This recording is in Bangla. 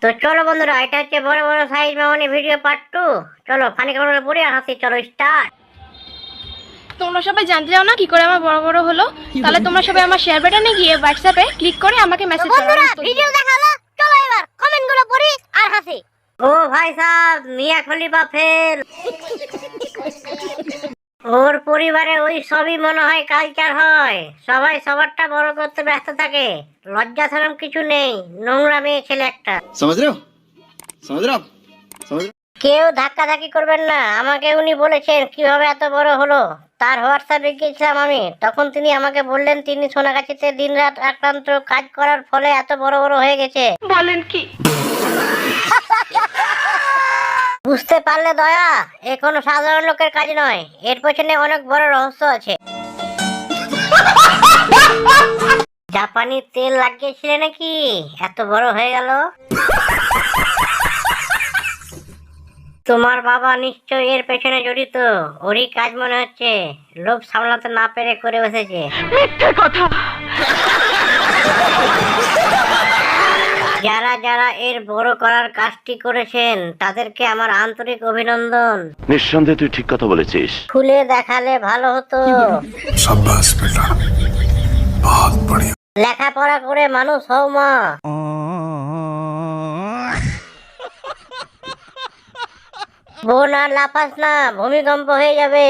তো চলো বন্ধুরা, এটা হচ্ছে বড় বড় সাইজ মামনি ভিডিও পার্ট 2। চলো ফানি কেমন পড়ে হাসি, চলো স্টার্ট। তোমরা সবাই জানতে চাও না কি করে আমার বড় বড় হলো? তাহলে তোমরা সবাই আমার শেয়ার বাটনে গিয়ে হোয়াটসঅ্যাপে ক্লিক করে আমাকে মেসেজ করো। বন্ধুরা ভিডিও দেখা হলো, চলো এবার কমেন্ট গুলো পড়ি আর হাসি। ও ভাই সাহেব, মিয়া খলিফা ফেল। ওর পরিবারে ওই সবই মনে হয় কালচার হয়, সবাই সবারটা বড় করতে ব্যস্ত থাকে, লজ্জা শরম কিছু নেই, নোংরা মেয়ে ছেলে একটা। समझ रहे हो समझ रहे हो आप समझ रहे हो? কেউ ধাক্কাধাক্কি করবেন না, আমাকে উনি বলেছেন কিভাবে এত বড় হলো। তার হোয়াটসঅ্যাপে গিয়েছিলাম আমি, তখন তিনি আমাকে বললেন তিনি সোনাগাছিতে দিনরাত আক্রান্ত কাজ করার ফলে এত বড় বড় হয়ে গেছে। বলেন কি? বুঝতে পারলে দয়া, এ কোনো সাধারণ লোকের কাজ নয়, এর পেছনে অনেক বড় রহস্য আছে। জাপানি তেল লাগিয়েছিলে নাকি এত বড় হয়ে গেল? তোমার বাবা নিশ্চয় এর পেছনে জড়িত, ওরই কাজ মনে হচ্ছে, লোভ সামলাতে না পেরে করে বসেছে। মিথ্যে কথা। যারা যারা এর বড় করার কাজটি করেছেন তাদেরকে আমার আন্তরিক অভিনন্দন। নিঃসন্দেহে তুই ঠিক কথা বলেছিস। খুলে দেখালে ভালো হতো। शाबाश बेटा, बहुत बढ़िया। লেখাপড়া করে মানুষ হও মা। বোন আর লাফাস না, ভূমিকম্প হয়ে যাবে।